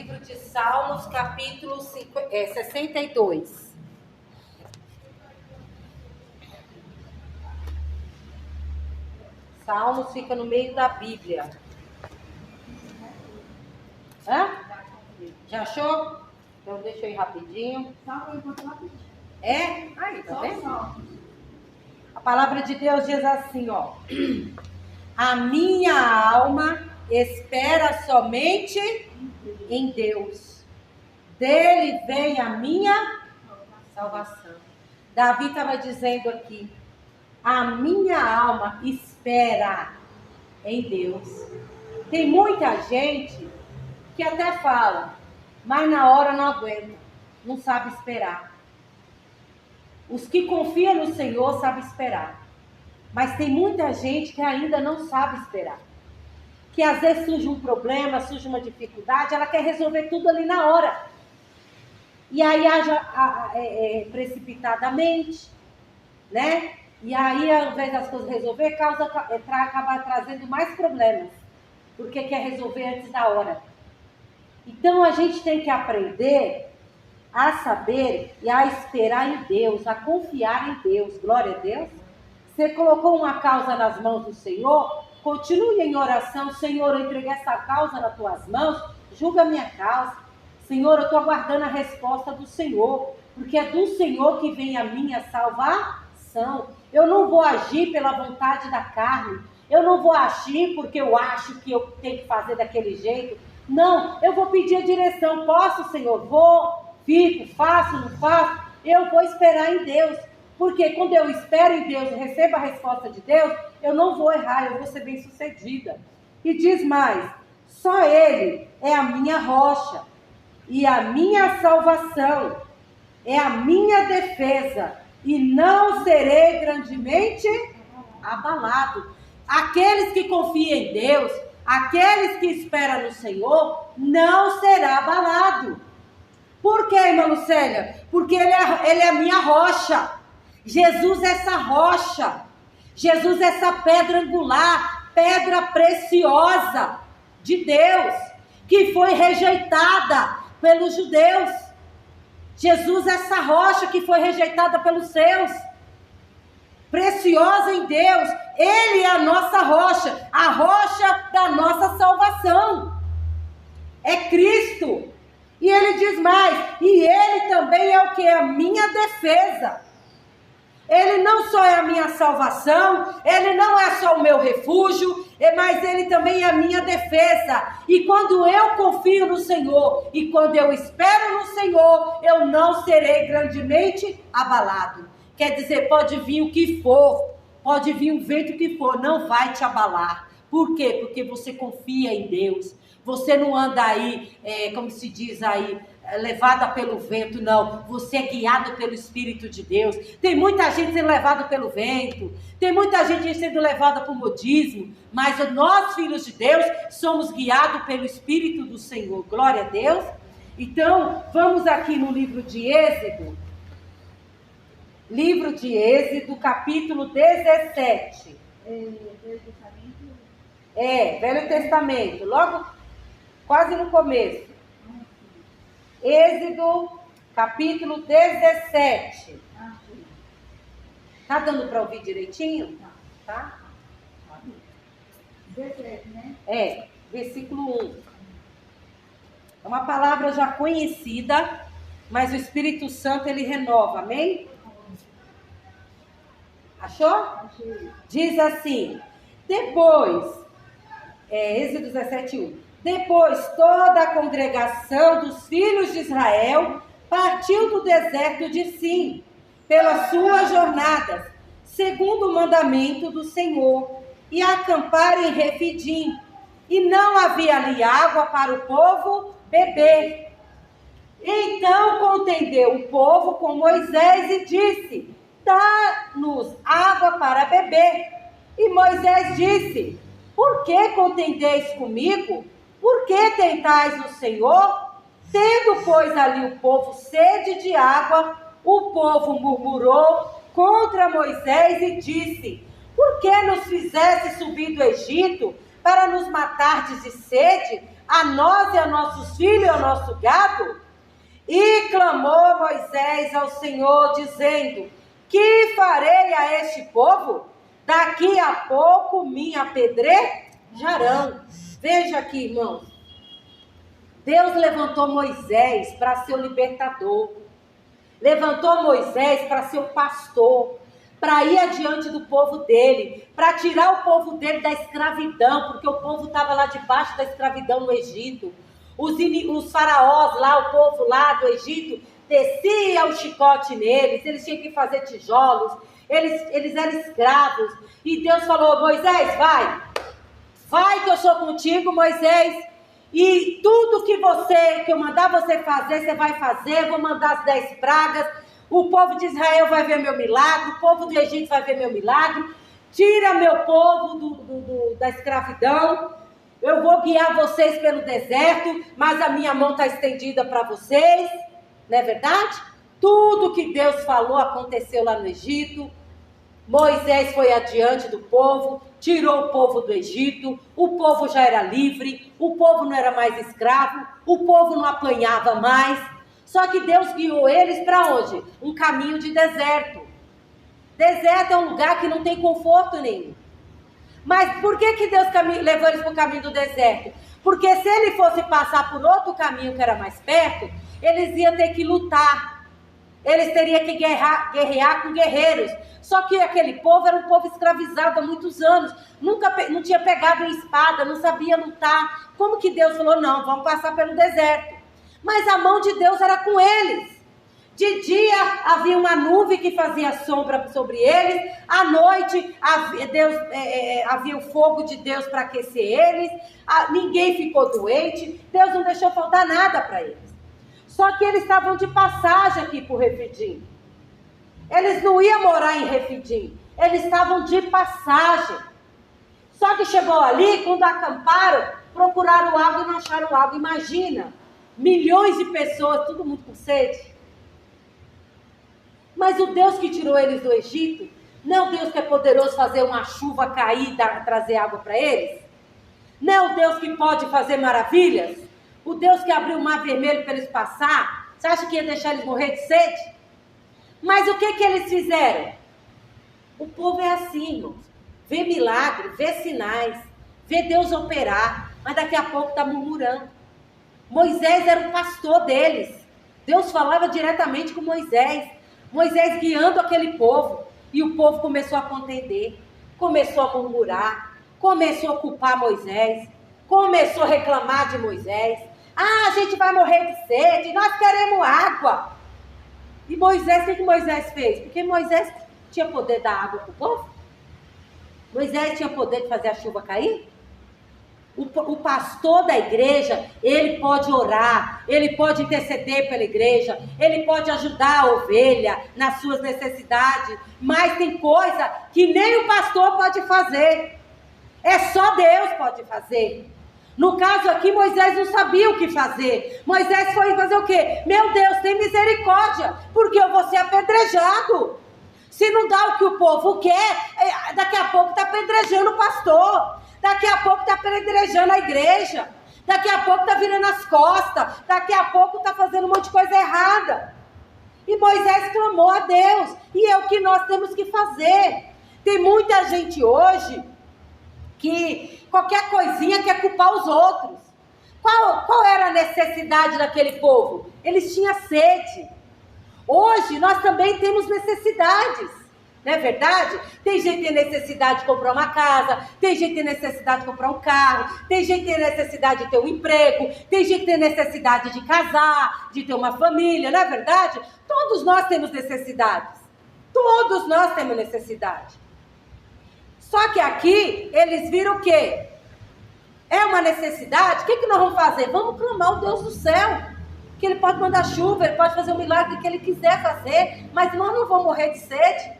livro de Salmos, capítulo 62. Salmos fica no meio da Bíblia. Hã? Já achou? Então deixa eu ir rapidinho. É? Aí, tá vendo? A palavra de Deus diz assim, ó. A minha alma espera somente em Deus. Dele vem a minha salvação. Davi estava dizendo aqui, a minha alma espera em Deus. Tem muita gente que até fala, mas na hora não aguenta, não sabe esperar. Os que confiam no Senhor sabem esperar. Mas tem muita gente que ainda não sabe esperar. Que às vezes surge um problema, surge uma dificuldade, ela quer resolver tudo ali na hora. E aí age precipitadamente, né? E aí, ao invés das coisas resolver, acaba trazendo mais problemas. Porque quer resolver antes da hora. Então a gente tem que aprender a saber e a esperar em Deus, a confiar em Deus. Glória a Deus. Você colocou uma causa nas mãos do Senhor, continue em oração. Senhor, eu entreguei essa causa nas tuas mãos, julga a minha causa. Senhor, eu estou aguardando a resposta do Senhor, porque é do Senhor que vem a minha salvação. Eu não vou agir pela vontade da carne, eu não vou agir porque eu acho que eu tenho que fazer daquele jeito. Não, eu vou pedir a direção. Posso, Senhor? Vou, fico, faço, não faço. Eu vou esperar em Deus. Porque quando eu espero em Deus e recebo a resposta de Deus, eu não vou errar, eu vou ser bem sucedida. E diz mais, só Ele é a minha rocha e a minha salvação, é a minha defesa, e não serei grandemente abalado. Aqueles que confiam em Deus, aqueles que esperam no Senhor, não será abalado. Por quê, irmã Lucélia? Porque Ele é a minha rocha. Jesus é essa rocha, Jesus é essa pedra angular, pedra preciosa de Deus, que foi rejeitada pelos judeus. Jesus é essa rocha que foi rejeitada pelos seus, preciosa em Deus. Ele é a nossa rocha, a rocha da nossa salvação, é Cristo. E ele diz mais, e Ele também é o que? A minha defesa. Ele não só é a minha salvação, Ele não é só o meu refúgio, mas Ele também é a minha defesa. E quando eu confio no Senhor, e quando eu espero no Senhor, eu não serei grandemente abalado. Quer dizer, pode vir o que for, pode vir o vento que for, não vai te abalar. Por quê? Porque você confia em Deus. Você não anda aí, como se diz aí, levada pelo vento, não. Você é guiado pelo Espírito de Deus. Tem muita gente sendo levada pelo vento, tem muita gente sendo levada por modismo, mas nós, filhos de Deus, somos guiados pelo Espírito do Senhor. Glória a Deus. Então, vamos aqui no livro de Êxodo. Livro de Êxodo, capítulo 17. Velho Testamento, logo, quase no começo. Êxodo, capítulo 17. Tá dando para ouvir direitinho? Tá? 17, né? Versículo 1. É uma palavra já conhecida, mas o Espírito Santo, ele renova, amém? Achou? Achei. Diz assim, depois, Êxodo 17, 1. Depois toda a congregação dos filhos de Israel partiu do deserto de Sim, pelas suas jornadas, segundo o mandamento do Senhor, e acamparam em Refidim, e não havia ali água para o povo beber. Então contendeu o povo com Moisés e disse, dá-nos água para beber. E Moisés disse, por que contendeis comigo? Por que tentais no Senhor? Tendo, pois, ali o povo sede de água, o povo murmurou contra Moisés e disse, por que nos fizeste subir do Egito para nos matardes de sede? a nós e a nossos filhos e ao nosso gado? E clamou Moisés ao Senhor, dizendo: que farei a este povo? Daqui a pouco me apedrejarão. Veja aqui, irmãos. Deus levantou Moisés para ser o libertador. Levantou Moisés para ser o pastor, para ir adiante do povo dele, para tirar o povo dele da escravidão, porque o povo estava lá debaixo da escravidão no Egito. Os faraós lá, o povo lá do Egito, descia o chicote neles, eles tinham que fazer tijolos, eles eram escravos. E Deus falou: Moisés, vai que eu sou contigo, Moisés. E tudo que eu mandar você fazer, você vai fazer. Vou mandar as 10 pragas. O povo de Israel vai ver meu milagre. O povo do Egito vai ver meu milagre. Tira meu povo da escravidão. Eu vou guiar vocês pelo deserto, mas a minha mão está estendida para vocês. Não é verdade? Tudo que Deus falou aconteceu lá no Egito. Moisés foi adiante do povo, tirou o povo do Egito, o povo já era livre, o povo não era mais escravo, o povo não apanhava mais. Só que Deus guiou eles para onde? Um caminho de deserto. Deserto é um lugar que não tem conforto nenhum. Mas por que Deus levou eles para o caminho do deserto? Porque se ele fosse passar por outro caminho que era mais perto, eles iam ter que lutar. Eles teriam que guerrear com guerreiros. Só que aquele povo era um povo escravizado há muitos anos. Não tinha pegado em espada, não sabia lutar. Como que Deus falou: não, vamos passar pelo deserto. Mas a mão de Deus era com eles. De dia havia uma nuvem que fazia sombra sobre eles. À noite havia o fogo de Deus para aquecer eles. Ninguém ficou doente. Deus não deixou faltar nada para eles. Só que eles estavam de passagem aqui por Refidim. Eles não iam morar em Refidim. Eles estavam de passagem. Só que chegou ali, quando acamparam, procuraram água e não acharam água. Imagina, milhões de pessoas, todo mundo com sede. Mas o Deus que tirou eles do Egito, não é o Deus que é poderoso fazer uma chuva cair e trazer água para eles? Não é o Deus que pode fazer maravilhas? O Deus que abriu o mar vermelho para eles passar? Você acha que ia deixar eles morrer de sede? Mas o que eles fizeram? O povo é assim, irmãos. Vê milagre, vê sinais, vê Deus operar, mas daqui a pouco está murmurando. Moisés era o pastor deles. Deus falava diretamente com Moisés. Moisés guiando aquele povo. E o povo começou a contender, começou a murmurar, começou a culpar Moisés, começou a reclamar de Moisés. A gente vai morrer de sede, nós queremos água. E Moisés, o que Moisés fez? Porque Moisés tinha poder de dar água para o povo? Moisés tinha poder de fazer a chuva cair? O pastor da igreja, ele pode orar, ele pode interceder pela igreja, ele pode ajudar a ovelha nas suas necessidades, mas tem coisa que nem o pastor pode fazer. É só Deus pode fazer. No caso aqui, Moisés não sabia o que fazer. Moisés foi fazer o quê? Meu Deus, tem misericórdia, porque eu vou ser apedrejado. Se não dá o que o povo quer, daqui a pouco está apedrejando o pastor. Daqui a pouco está apedrejando a igreja. Daqui a pouco está virando as costas. Daqui a pouco está fazendo um monte de coisa errada. E Moisés clamou a Deus. E é o que nós temos que fazer. Tem muita gente hoje que qualquer coisinha quer culpar os outros. Qual era a necessidade daquele povo? Eles tinham sede. Hoje nós também temos necessidades, não é verdade? Tem gente que tem necessidade de comprar uma casa, tem gente que tem necessidade de comprar um carro, tem gente que tem necessidade de ter um emprego, tem gente que tem necessidade de casar, de ter uma família, não é verdade? Todos nós temos necessidades. Todos nós temos necessidade. Só que aqui, eles viram o quê? É uma necessidade, o que nós vamos fazer? Vamos clamar o Deus do céu, que Ele pode mandar chuva, Ele pode fazer o milagre que Ele quiser fazer, mas nós não vamos morrer de sede.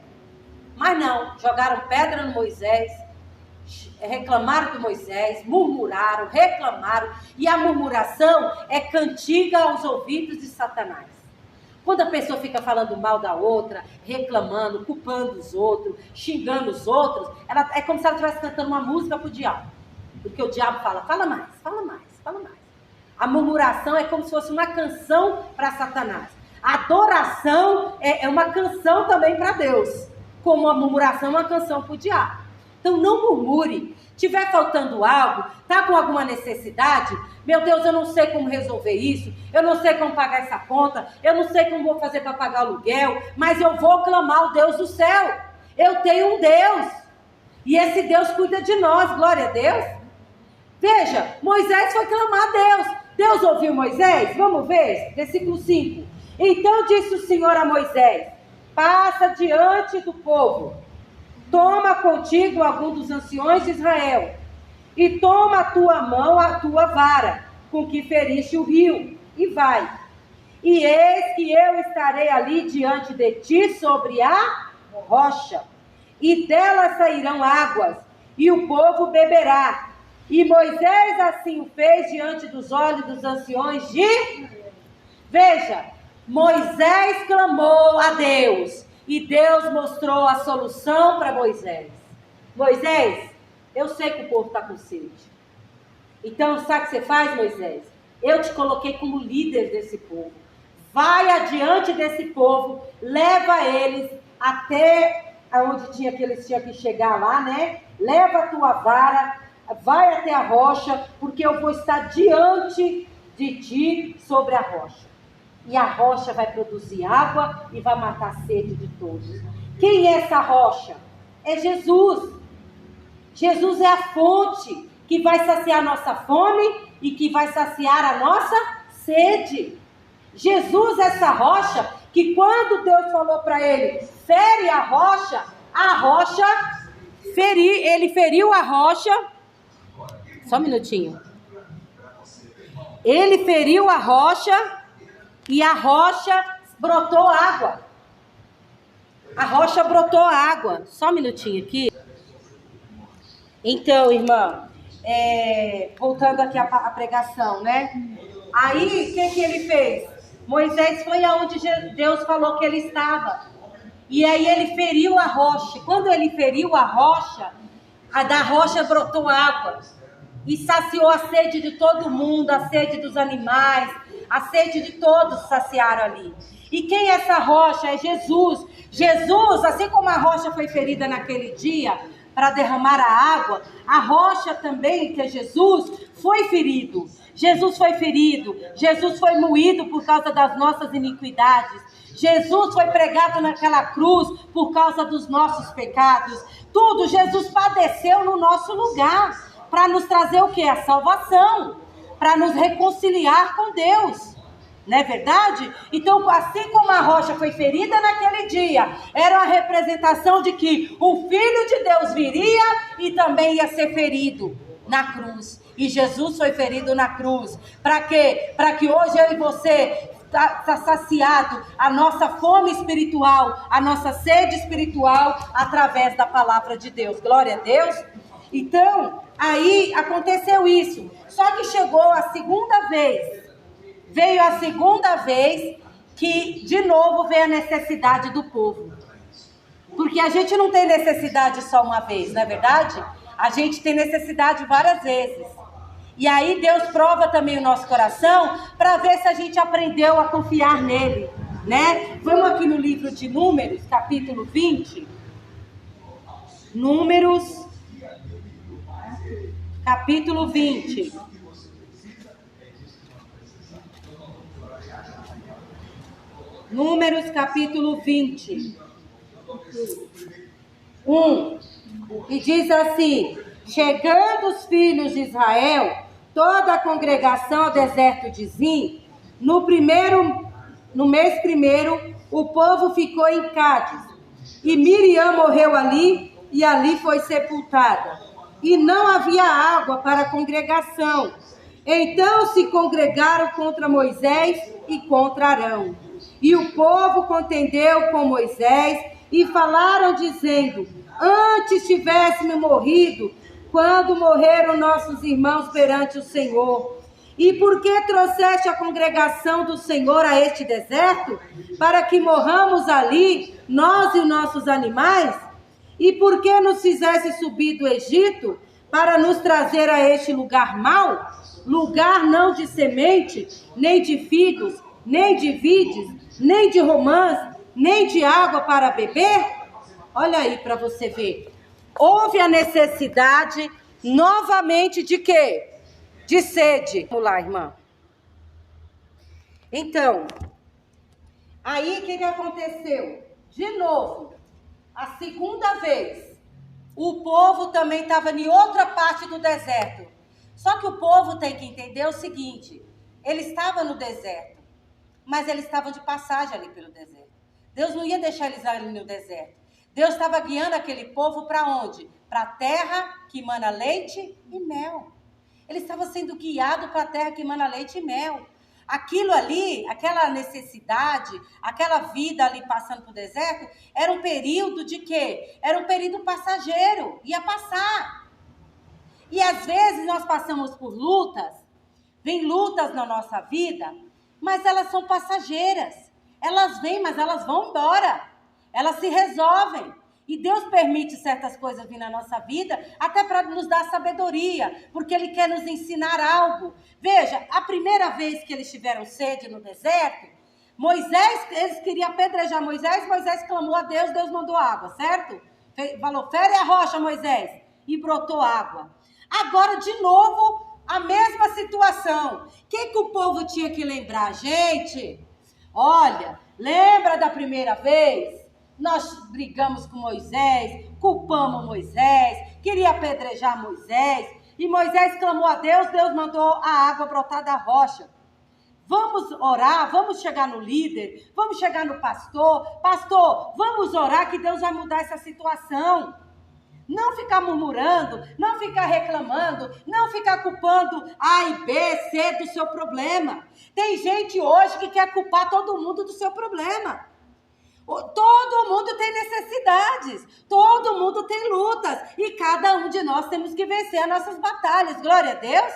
Mas não, jogaram pedra no Moisés, reclamaram de Moisés, murmuraram, reclamaram, e a murmuração é cantiga aos ouvidos de Satanás. Quando a pessoa fica falando mal da outra, reclamando, culpando os outros, xingando os outros, é como se ela estivesse cantando uma música para o diabo. Porque o diabo fala mais, fala mais, fala mais. A murmuração é como se fosse uma canção para Satanás. A adoração é uma canção também para Deus, como a murmuração é uma canção para o diabo. Então não murmure. Tiver faltando algo, tá com alguma necessidade, meu Deus, eu não sei como resolver isso, eu não sei como pagar essa conta, eu não sei como vou fazer para pagar o aluguel, mas eu vou clamar ao Deus do céu. Eu tenho um Deus, e esse Deus cuida de nós, glória a Deus. Veja, Moisés foi clamar a Deus. Deus ouviu Moisés? Vamos ver, versículo 5. Então disse o Senhor a Moisés: passa diante do povo, toma contigo algum dos anciões de Israel, e toma a tua mão a tua vara, com que feriste o rio, e vai. E eis que eu estarei ali diante de ti sobre a rocha, e dela sairão águas, e o povo beberá. E Moisés assim o fez diante dos olhos dos anciões de... Veja, Moisés clamou a Deus, e Deus mostrou a solução para Moisés. Moisés, eu sei que o povo está com sede. Então, sabe o que você faz, Moisés? Eu te coloquei como líder desse povo. Vai adiante desse povo, leva eles até onde eles tinham que chegar lá, né? Leva a tua vara, vai até a rocha, porque eu vou estar diante de ti sobre a rocha. E a rocha vai produzir água e vai matar a sede de todos. Quem é essa rocha? É Jesus. Jesus é a fonte que vai saciar a nossa fome e que vai saciar a nossa sede. Jesus é essa rocha que quando Deus falou para ele, fere a rocha ele feriu a rocha. Só um minutinho. Ele feriu a rocha e a rocha brotou água. A rocha brotou água. Só um minutinho aqui. Então, irmã, voltando aqui à pregação, né? Aí, o que ele fez? Moisés foi aonde Deus falou que ele estava. E aí ele feriu a rocha. Quando ele feriu a rocha, da rocha brotou água. E saciou a sede de todo mundo, a sede dos animais, a sede de todos saciaram ali. E quem é essa rocha? É Jesus. Jesus, assim como a rocha foi ferida naquele dia para derramar a água, a rocha também, que é Jesus, foi ferido. Jesus foi ferido, Jesus foi moído por causa das nossas iniquidades. Jesus foi pregado naquela cruz por causa dos nossos pecados. Tudo, Jesus padeceu no nosso lugar. Para nos trazer o que? A salvação. Para nos reconciliar com Deus. Não é verdade? Então, assim como a rocha foi ferida naquele dia, era uma representação de que o Filho de Deus viria e também ia ser ferido na cruz. E Jesus foi ferido na cruz. Para quê? Para que hoje eu e você está saciado a nossa fome espiritual, a nossa sede espiritual, através da palavra de Deus. Glória a Deus. Então, aí aconteceu isso. Só que chegou a segunda vez. Veio a segunda vez que, de novo, veio a necessidade do povo. Porque a gente não tem necessidade só uma vez, não é verdade? A gente tem necessidade várias vezes. E aí Deus prova também o nosso coração para ver se a gente aprendeu a confiar nele, né? Vamos aqui no livro de Números, capítulo 20. Números, capítulo 20. Números, capítulo 20. 1. E diz assim: chegando os filhos de Israel, toda a congregação ao deserto de Zim, no mês primeiro, o povo ficou em Cádiz. E Miriam morreu ali, e ali foi sepultada. E não havia água para a congregação. Então se congregaram contra Moisés e contra Arão. E o povo contendeu com Moisés e falaram dizendo: antes tivéssemos morrido, quando morreram nossos irmãos perante o Senhor. E por que trouxeste a congregação do Senhor a este deserto? Para que morramos ali, nós e nossos animais? E por que nos fizeste subir do Egito? para nos trazer a este lugar mau, lugar não de semente, nem de figos, nem de vides, nem de romãs, nem de água para beber? Olha aí para você ver. Houve a necessidade novamente de quê? De sede. Vamos lá, irmã. Então, aí o que aconteceu? De novo, a segunda vez, o povo também estava em outra parte do deserto. Só que o povo tem que entender o seguinte: ele estava no deserto, mas eles estavam de passagem ali pelo deserto. Deus não ia deixar eles ali no deserto. Deus estava guiando aquele povo para onde? Para a terra que mana leite e mel. Ele estava sendo guiado para a terra que mana leite e mel. Aquilo ali, aquela necessidade, aquela vida ali passando para o deserto, era um período de quê? Era um período passageiro, ia passar. E às vezes nós passamos por lutas, vem lutas na nossa vida, mas elas são passageiras. Elas vêm, mas elas vão embora. Elas se resolvem. E Deus permite certas coisas vir na nossa vida, até para nos dar sabedoria, porque Ele quer nos ensinar algo. Veja, a primeira vez que eles tiveram sede no deserto, eles queriam apedrejar Moisés clamou a Deus, Deus mandou água, certo? Falou, fere a rocha, Moisés, e brotou água. Agora, de novo, a mesma situação. O que o povo tinha que lembrar? Gente, olha, lembra da primeira vez? Nós brigamos com Moisés, culpamos Moisés, queria apedrejar Moisés, e Moisés clamou a Deus, Deus mandou a água brotar da rocha. Vamos orar, vamos chegar no líder, vamos chegar no pastor, vamos orar que Deus vai mudar essa situação. Não ficar murmurando, não ficar reclamando, não ficar culpando A e B, C do seu problema. Tem gente hoje que quer culpar todo mundo do seu problema. Todo mundo tem necessidades, todo mundo tem lutas, e cada um de nós temos que vencer as nossas batalhas, glória a Deus.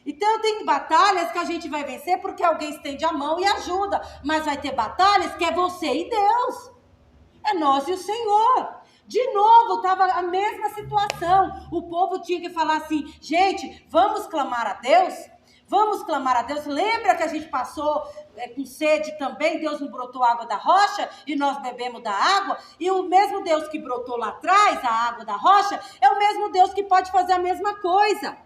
Então tem batalhas que a gente vai vencer porque alguém estende a mão e ajuda, mas vai ter batalhas que é você e Deus, é nós e o Senhor. De novo, estava a mesma situação, o povo tinha que falar assim, gente, vamos clamar a Deus? Vamos clamar a Deus. Lembra que a gente passou com sede também? Deus nos brotou água da rocha e nós bebemos da água. E o mesmo Deus que brotou lá atrás a água da rocha é o mesmo Deus que pode fazer a mesma coisa.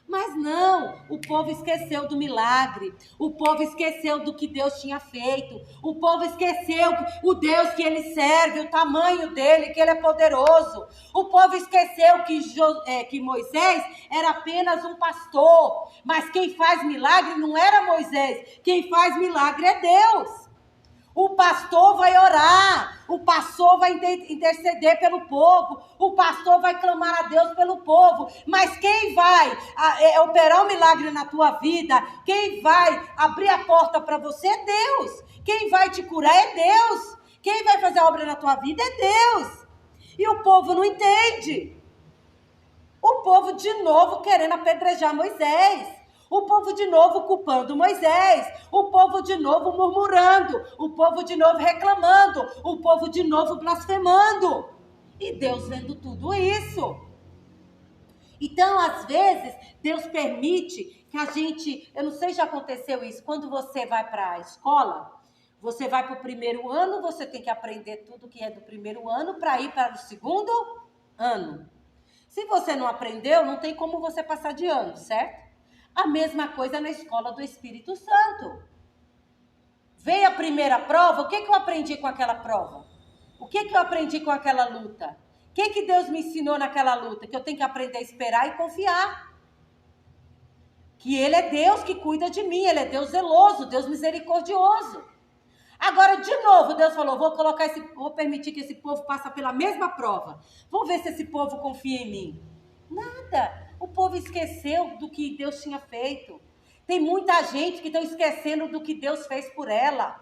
Mas não, o povo esqueceu do milagre, o povo esqueceu do que Deus tinha feito, o povo esqueceu o Deus que ele serve, o tamanho dele, que ele é poderoso. O povo esqueceu que Moisés era apenas um pastor, mas quem faz milagre não era Moisés, quem faz milagre é Deus. O pastor vai orar, o pastor vai interceder pelo povo, o pastor vai clamar a Deus pelo povo, mas quem vai operar um milagre na tua vida, quem vai abrir a porta para você é Deus, quem vai te curar é Deus, quem vai fazer a obra na tua vida é Deus, e o povo não entende, o povo de novo querendo apedrejar Moisés, o povo de novo culpando Moisés, o povo de novo murmurando, o povo de novo reclamando, o povo de novo blasfemando. E Deus vendo tudo isso. Então, às vezes, Deus permite que a gente, eu não sei se já aconteceu isso, quando você vai para a escola, você vai para o primeiro ano, você tem que aprender tudo que é do primeiro ano para ir para o segundo ano. Se você não aprendeu, não tem como você passar de ano, certo? A mesma coisa na escola do Espírito Santo. Veio a primeira prova, o que eu aprendi com aquela prova? O que eu aprendi com aquela luta? O que Deus me ensinou naquela luta? Que eu tenho que aprender a esperar e confiar. Que Ele é Deus que cuida de mim, Ele é Deus zeloso, Deus misericordioso. Agora, de novo, Deus falou, vou permitir que esse povo passe pela mesma prova. Vamos ver se esse povo confia em mim. Nada. O povo esqueceu do que Deus tinha feito. Tem muita gente que está esquecendo do que Deus fez por ela.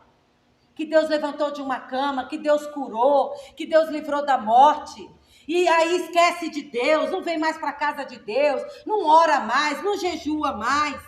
Que Deus levantou de uma cama, que Deus curou, que Deus livrou da morte. E aí esquece de Deus, não vem mais para a casa de Deus, não ora mais, não jejua mais.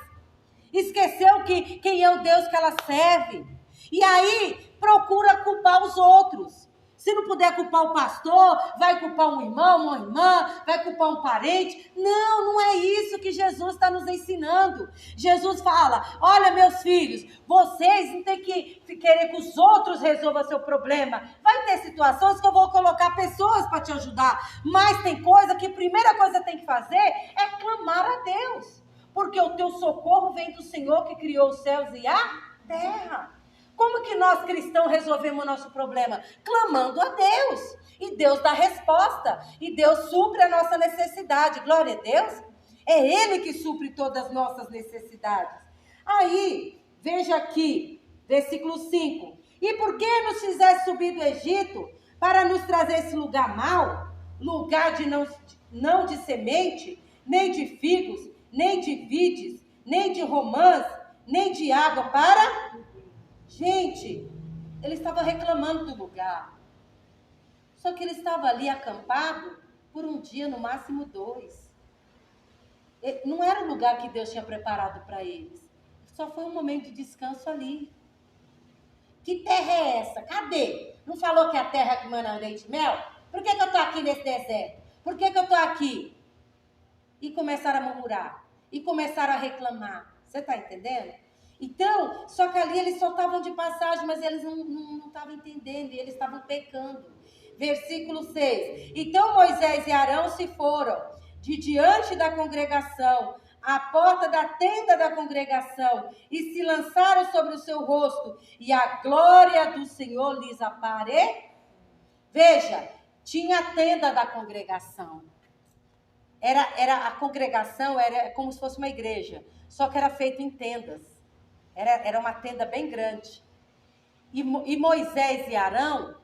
Esqueceu quem é o Deus que ela serve. E aí procura culpar os outros. Se não puder culpar o pastor, vai culpar um irmão, uma irmã, vai culpar um parente. Não, não é isso que Jesus está nos ensinando. Jesus fala, olha meus filhos, vocês não tem que querer que os outros resolvam seu problema. Vai ter situações que eu vou colocar pessoas para te ajudar, mas tem coisa que a primeira coisa que tem que fazer é clamar a Deus. Porque o teu socorro vem do Senhor que criou os céus e a terra. Como que nós cristãos resolvemos o nosso problema? Clamando a Deus. E Deus dá resposta. E Deus supre a nossa necessidade. Glória a Deus. É Ele que supre todas as nossas necessidades. Aí, veja aqui, versículo 5. E por que nos fizeste subir do Egito para nos trazer esse lugar mau? Lugar de não de semente, nem de figos, nem de vides, nem de romãs, nem de água para... Gente, ele estava reclamando do lugar. Só que ele estava ali acampado por um dia, no máximo 2. Não era o lugar que Deus tinha preparado para eles. Só foi um momento de descanso ali. Que terra é essa? Cadê? Não falou que a terra que mana leite e mel? Por que eu estou aqui nesse deserto? Por que eu estou aqui? E começaram a murmurar. E começaram a reclamar. Você está entendendo? Então, só que ali eles só estavam de passagem, mas eles não estavam entendendo, e eles estavam pecando. Versículo 6. Então Moisés e Arão se foram de diante da congregação, à porta da tenda da congregação, e se lançaram sobre o seu rosto, e a glória do Senhor lhes apareceu. Veja, tinha a tenda da congregação. A congregação era como se fosse uma igreja, só que era feita em tendas. Era uma tenda bem grande. E Moisés e Arão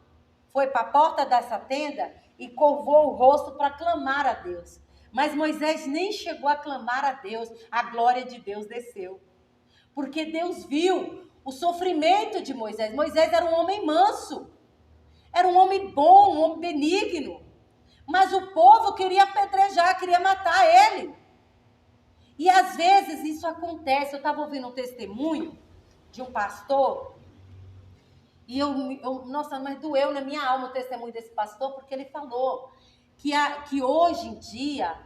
foi para a porta dessa tenda e curvou o rosto para clamar a Deus. Mas Moisés nem chegou a clamar a Deus. A glória de Deus desceu. Porque Deus viu o sofrimento de Moisés. Moisés era um homem manso. Era um homem bom, um homem benigno. Mas o povo queria apedrejar, queria matar ele. E às vezes isso acontece. Eu estava ouvindo um testemunho de um pastor, e nossa, mas doeu na minha alma o testemunho desse pastor, porque ele falou que hoje em dia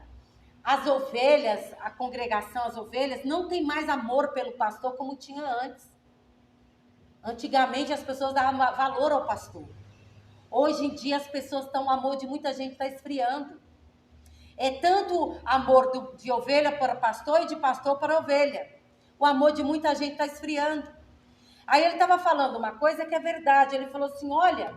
as ovelhas, a congregação, as ovelhas, não tem mais amor pelo pastor como tinha antes. Antigamente as pessoas davam valor ao pastor. Hoje em dia as pessoas estão, o amor de muita gente está esfriando. É tanto amor de ovelha para pastor e de pastor para ovelha. O amor de muita gente está esfriando. Aí ele estava falando uma coisa que é verdade. Ele falou assim, olha,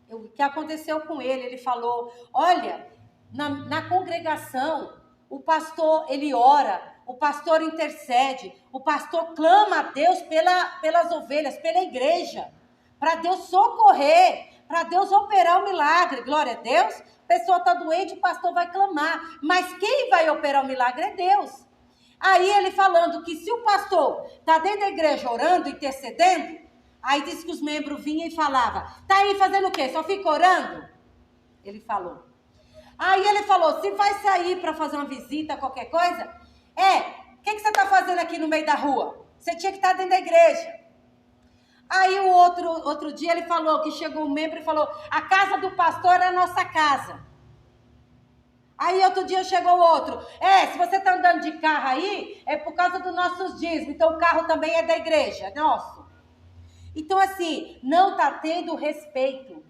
o que aconteceu com ele? Ele falou, olha, na congregação, o pastor, ele ora, o pastor intercede, o pastor clama a Deus pelas ovelhas, pela igreja, para Deus socorrer, para Deus operar o milagre. Glória a Deus. A pessoa está doente, o pastor vai clamar. Mas quem vai operar o milagre é Deus. Aí ele falando que se o pastor está dentro da igreja orando, intercedendo, aí disse que os membros vinham e falavam, está aí fazendo o quê? Só fica orando? Ele falou. Aí ele falou, se vai sair para fazer uma visita, qualquer coisa, o que você está fazendo aqui no meio da rua? Você tinha que estar dentro da igreja. Aí o outro dia ele falou que chegou um membro e falou, a casa do pastor é a nossa casa. Aí outro dia chegou outro, se você está andando de carro aí, é por causa dos nossos dízimos, então o carro também é da igreja, é nosso. Então assim, não está tendo respeito.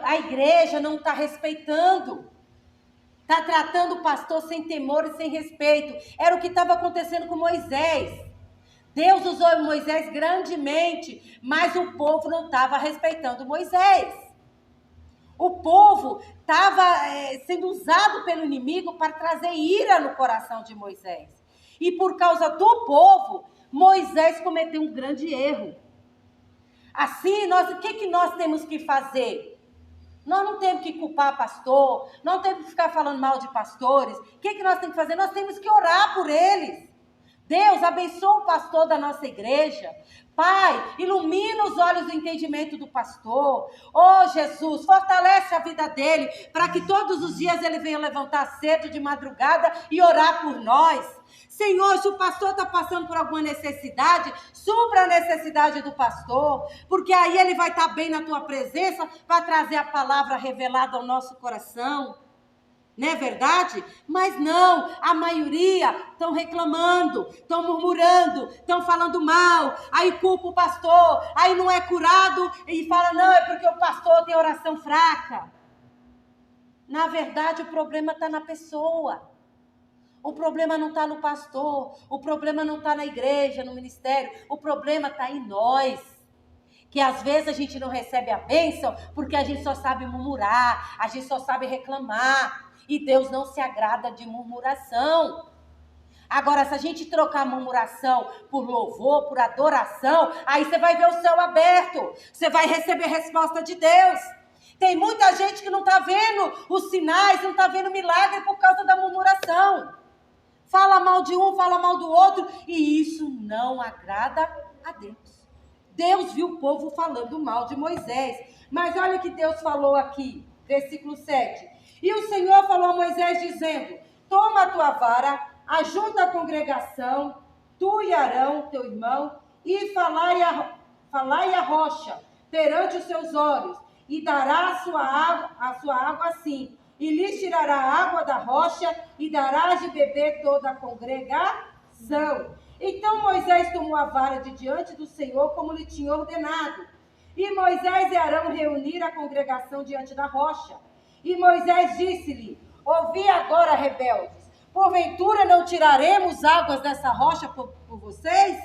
A igreja não está respeitando. Está tratando o pastor sem temor e sem respeito. Era o que estava acontecendo com Moisés. Deus usou Moisés grandemente, mas o povo não estava respeitando Moisés. O povo estava sendo usado pelo inimigo para trazer ira no coração de Moisés. E por causa do povo, Moisés cometeu um grande erro. Assim, o que nós temos que fazer? Nós não temos que culpar pastor, não temos que ficar falando mal de pastores. O que nós temos que fazer? Nós temos que orar por eles. Deus, abençoa o pastor da nossa igreja. Pai, ilumina os olhos do entendimento do pastor. Oh, Jesus, fortalece a vida dele, para que todos os dias ele venha levantar cedo de madrugada e orar por nós. Senhor, se o pastor está passando por alguma necessidade, supra a necessidade do pastor, porque aí ele vai estar bem na tua presença, para trazer a palavra revelada ao nosso coração. Não é verdade? Mas não, a maioria estão reclamando, estão murmurando, estão falando mal, aí culpa o pastor, aí não é curado e fala, não, é porque o pastor tem oração fraca. Na verdade, o problema está na pessoa. O problema não está no pastor, o problema não está na igreja, no ministério, o problema está em nós. Que às vezes a gente não recebe a bênção porque a gente só sabe murmurar, a gente só sabe reclamar. E Deus não se agrada de murmuração. Agora, se a gente trocar a murmuração por louvor, por adoração, aí você vai ver o céu aberto. Você vai receber a resposta de Deus. Tem muita gente que não está vendo os sinais, não está vendo milagre por causa da murmuração. Fala mal de um, fala mal do outro, e isso não agrada a Deus. Deus viu o povo falando mal de Moisés. Mas olha o que Deus falou aqui, versículo 7. E o Senhor falou a Moisés dizendo, toma a tua vara, ajunta a congregação, tu e Arão, teu irmão, e falai a rocha perante os seus olhos, e dará a sua água assim, e lhes tirará a água da rocha, e darás de beber toda a congregação. Então Moisés tomou a vara de diante do Senhor, como lhe tinha ordenado. E Moisés e Arão reuniram a congregação diante da rocha. E Moisés disse-lhe, ouvi agora, rebeldes, porventura não tiraremos águas dessa rocha por vocês?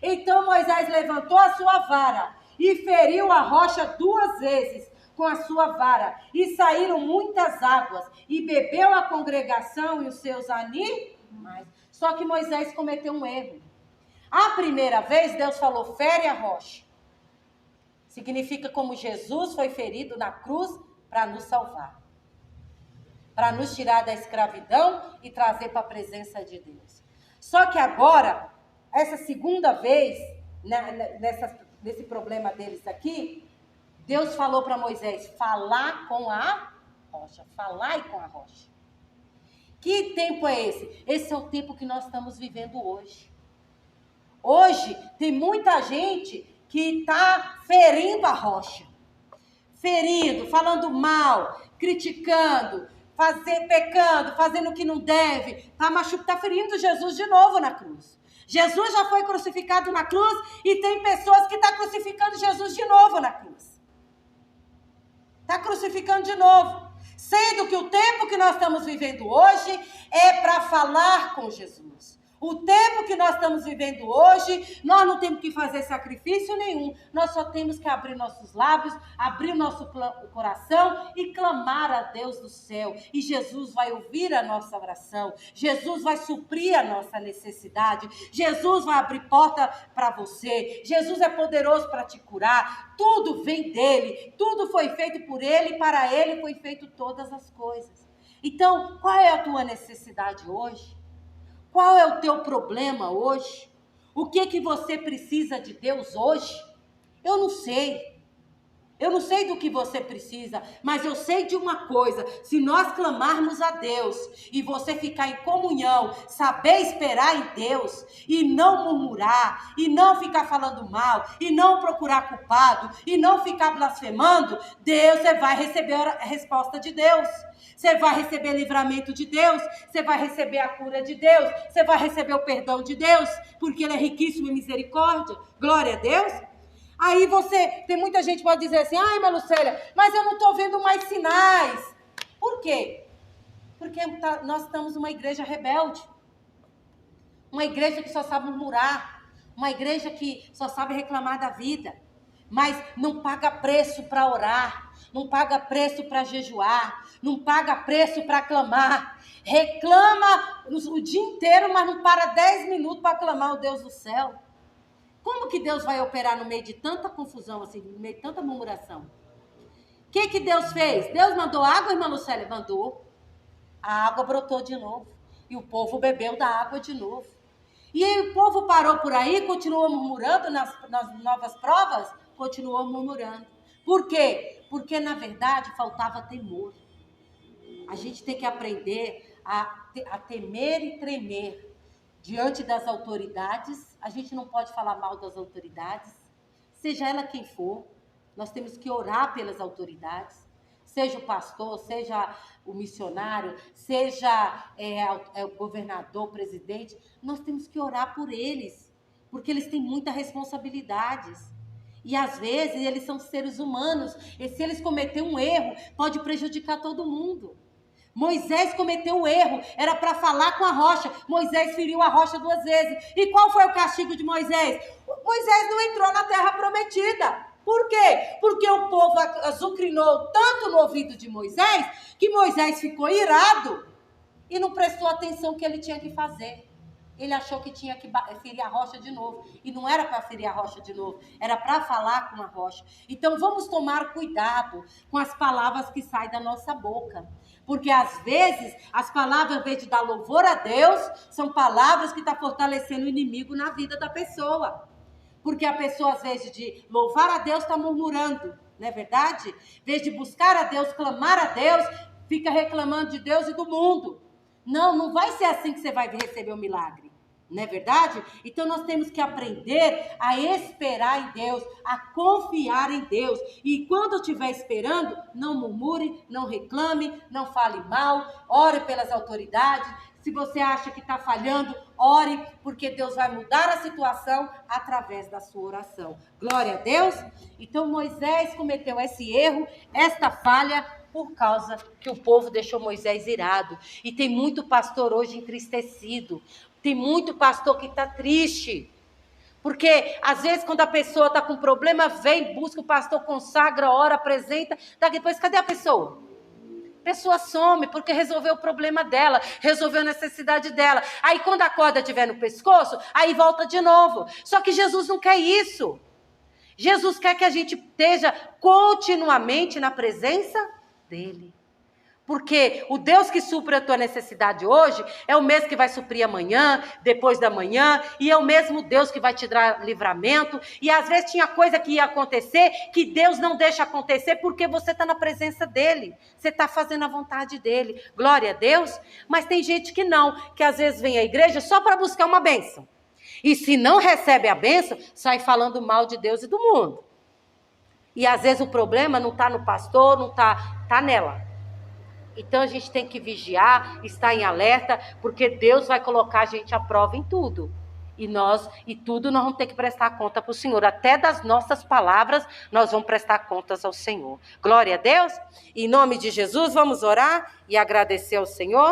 Então Moisés levantou a sua vara e feriu a rocha 2 vezes com a sua vara, e saíram muitas águas, e bebeu a congregação e os seus animais. Só que Moisés cometeu um erro. A primeira vez Deus falou, fere a rocha. Significa como Jesus foi ferido na cruz para nos salvar. Para nos tirar da escravidão e trazer para a presença de Deus. Só que agora, essa segunda vez, nesse problema deles aqui, Deus falou para Moisés, falar com a rocha. Falai com a rocha. Que tempo é esse? Esse é o tempo que nós estamos vivendo hoje. Hoje tem muita gente que está ferindo a rocha. Ferindo, falando mal, criticando, pecando, fazendo o que não deve. Está ferindo Jesus de novo na cruz. Jesus já foi crucificado na cruz e tem pessoas que estão crucificando Jesus de novo na cruz. Está crucificando de novo. Sendo que o tempo que nós estamos vivendo hoje é para falar com Jesus. O tempo que nós estamos vivendo hoje, nós não temos que fazer sacrifício nenhum. Nós só temos que abrir nossos lábios, abrir o nosso coração e clamar a Deus do céu. E Jesus vai ouvir a nossa oração. Jesus vai suprir a nossa necessidade. Jesus vai abrir porta para você. Jesus é poderoso para te curar. Tudo vem dele. Tudo foi feito por ele e para ele foi feito todas as coisas. Então, qual é a tua necessidade hoje? Qual é o teu problema hoje? O que você precisa de Deus hoje? Eu não sei. Eu não sei do que você precisa, mas eu sei de uma coisa. Se nós clamarmos a Deus e você ficar em comunhão, saber esperar em Deus e não murmurar, e não ficar falando mal, e não procurar culpado, e não ficar blasfemando, você vai receber a resposta de Deus. Você vai receber livramento de Deus, você vai receber a cura de Deus, você vai receber o perdão de Deus, porque Ele é riquíssimo em misericórdia. Glória a Deus. Aí tem muita gente que pode dizer assim, ai, Malucélia, mas eu não estou vendo mais sinais. Por quê? Porque nós estamos numa igreja rebelde. Uma igreja que só sabe murmurar. Uma igreja que só sabe reclamar da vida. Mas não paga preço para orar. Não paga preço para jejuar. Não paga preço para clamar. Reclama o dia inteiro, mas não para 10 minutos para clamar o Deus do céu. Como que Deus vai operar no meio de tanta confusão, assim, no meio de tanta murmuração? O que Deus fez? Deus mandou água, irmã Lucélia? Mandou. A água brotou de novo. E o povo bebeu da água de novo. E aí o povo parou por aí, continuou murmurando nas novas provas, continuou murmurando. Por quê? Porque na verdade faltava temor. A gente tem que aprender a temer e tremer diante das autoridades. A gente não pode falar mal das autoridades, seja ela quem for. Nós temos que orar pelas autoridades, seja o pastor, seja o missionário, seja o governador, o presidente. Nós temos que orar por eles, porque eles têm muitas responsabilidades. E às vezes eles são seres humanos, e se eles cometerem um erro, pode prejudicar todo mundo. Moisés cometeu um erro, era para falar com a rocha. Moisés feriu a rocha 2 vezes. E qual foi o castigo de Moisés? Moisés não entrou na terra prometida. Por quê? Porque o povo azucrinou tanto no ouvido de Moisés, que Moisés ficou irado e não prestou atenção no que ele tinha que fazer. Ele achou que tinha que ferir a rocha de novo. E não era para ferir a rocha de novo, era para falar com a rocha. Então vamos tomar cuidado com as palavras que saem da nossa boca. Porque às vezes as palavras, em vez de dar louvor a Deus, são palavras que estão fortalecendo o inimigo na vida da pessoa. Porque a pessoa, às vezes, de louvar a Deus, está murmurando, não é verdade? Em vez de buscar a Deus, clamar a Deus, fica reclamando de Deus e do mundo. Não vai ser assim que você vai receber o milagre, não é verdade? Então nós temos que aprender a esperar em Deus, a confiar em Deus. E quando estiver esperando, não murmure, não reclame, não fale mal, ore pelas autoridades. Se você acha que está falhando, ore, porque Deus vai mudar a situação através da sua oração. Glória a Deus. Então Moisés cometeu esse erro, esta falha, por causa que o povo deixou Moisés irado. E tem muito pastor hoje entristecido. Tem muito pastor que está triste. Porque às vezes quando a pessoa está com problema, vem, busca o pastor, consagra, ora, apresenta. Depois, cadê a pessoa? A pessoa some porque resolveu o problema dela, resolveu a necessidade dela. Aí quando a corda estiver no pescoço, aí volta de novo. Só que Jesus não quer isso. Jesus quer que a gente esteja continuamente na presença dele. Porque o Deus que supre a tua necessidade hoje é o mesmo que vai suprir amanhã, depois da manhã, e é o mesmo Deus que vai te dar livramento. E às vezes tinha coisa que ia acontecer que Deus não deixa acontecer porque você está na presença dele, você está fazendo a vontade dele. Glória a Deus. Mas tem gente que não, que às vezes vem à igreja só para buscar uma bênção. E se não recebe a bênção, sai falando mal de Deus e do mundo. E às vezes o problema não está no pastor, não está nela. Então a gente tem que vigiar, estar em alerta, porque Deus vai colocar a gente à prova em tudo. E tudo nós vamos ter que prestar conta para o Senhor. Até das nossas palavras nós vamos prestar contas ao Senhor. Glória a Deus. Em nome de Jesus, vamos orar e agradecer ao Senhor.